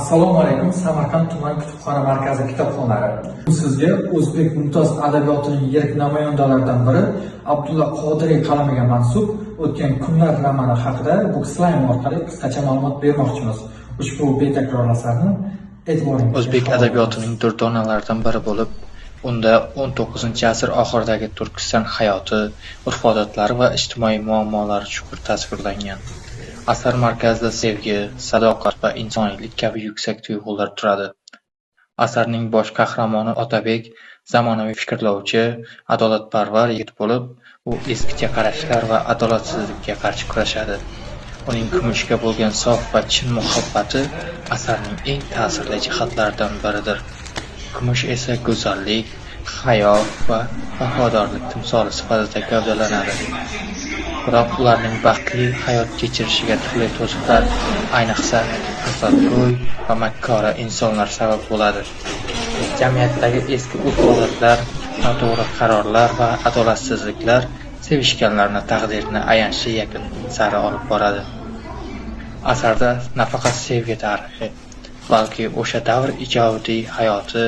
Assalomu alaykum. Samarqand tuman kutubxona markazi kitobxonlari. Sizga o'zbek mumtoz adabiyotining yirik namoyandalaridan biri Abdulla Qodiriy qalamiga mansub O'tgan kunlar romani haqida Bookslime orqali qisqacha ma'lumot bermoqchimiz. Ushbu betakror asarni e'tiboringizga O'zbek adabiyotining durdonalaridan biri bo'lib, unda 19-asr oxiridagi Turkiston hayoti, urf-odatlari va ijtimoiy muammolari chuqur tasvirlangan. Asar markazida sevgi, sadoqat va insoniylik kabi yuksak tuyg'ular turadi. Asarning bosh qahramoni Otabek zamonaviy fikrlovchi, adolatparvar yigit bo'lib, u eskicha qarashlar va adolatsizlikka qarshi kurashadi. Uning kumushga bo'lgan sof va chin muhabbati asarning eng ta'sirli jihatlaridan biridir. Kumush esa go'zallik, hayo va vafodorlik timsoli sifatida gavdalanadi. Biroq ularning baxtli hayot kechirishiga turli to'siqlar, ayniqsa hasadgo'y va makkora insonlar sabab bo'ladi. Jamiyatdagi eski urf-odatlar, noto'g'ri qarorlar va adolatsizliklar sevishganlarni taqdirini ayanchli yakun sari olib boradi. Asarda nafaqat sevgi tarixi, balki o'sha davr ijodiy hayoti,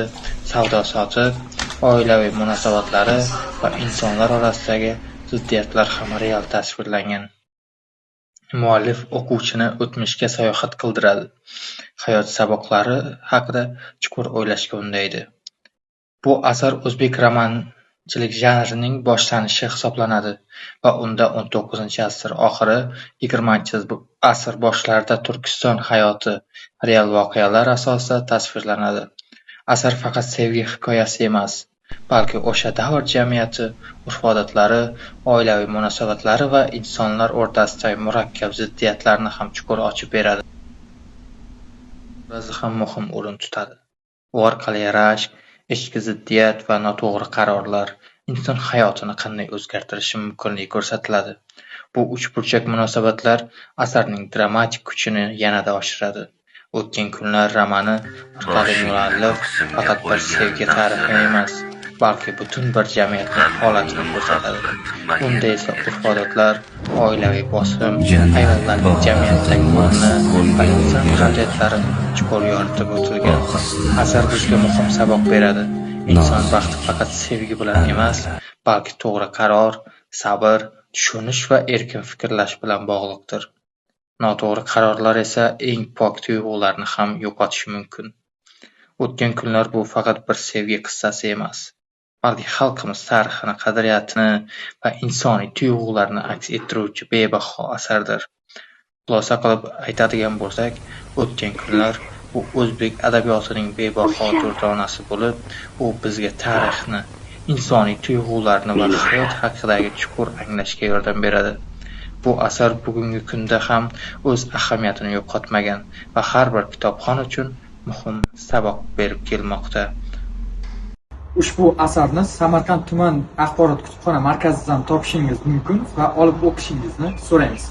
savdo-sotiq, oilaviy munosabatlari va insonlar orasidagi ziddiyatlar ham real tasvirlangan. Muallif o'quvchini o'tmishga sayohat qildiradi, hayot saboqlari haqida chuqur o'ylashga undaydi. Bu asar o'zbek romanchilik janrining boshlanishi hisoblanadi va unda 19-asr oxiri, 20-asr boshlarida Turkiston hayoti real voqealar asosida tasvirlanadi. Asar faqat sevgi hikoyasi emas, balki o'sha davr jamiyati, urf-odatlari, oilaviy munosabatlari va insonlar o'rtasidagi murakkab ziddiyatlarni ham chuqur ochib beradi. Ba'zi ham muhim o'rin tutadi. U orqali rashk, ichki ziddiyat va noto'g'ri qarorlar inson hayotini qanday o'zgartirishi mumkinligi ko'rsatiladi. Bu uchburchak munosabatlar asarning dramatik kuchini yanada oshiradi. O'tgan kunlar romani orqali muallif faqat bir sevgi tarixi emas, balki butun bir jamiyatning holatini ko'rsatadi. Unda esa urf-odatlar, oilaviy bosim, ayollarning jamiyatdagi o'rni va inson qadriyatlari chuqur yoritib o'tilgan. Asar bizga muhim saboq beradi. Inson baxti faqat sevgi bilan emas, balki to'g'ri qaror, sabr, tushunish va erkin fikrlash bilan bog'liqdir. Noto'g'ri qarorlar esa eng pok tuyg'ularni ham yo'qotishi mumkin. O'tgan kunlar bu faqat bir sevgi qissasi emas, balki xalqimiz tarixini, qadriyatini va insoniy tuyg'ularni aks ettiruvchi bebaho asardir. Xulosa qilib aytadigan bo'lsak, O'tgan kunlar bu o'zbek adabiyotining bebaho durdonasi bo'lib, u bizga tarixni, insoniy tuyg'ularni va hayot haqidagi chuqur anglashga yordam beradi. Bu asar bugungi kunda ham o'z ahamiyatini yo'qotmagan va har bir kitobxon uchun muhim saboq berib kelmoqda. Ushbu asarni Samarqand tuman axborot kutubxona markazidan topishingiz mumkin va olib o'qishingizni so'raymiz.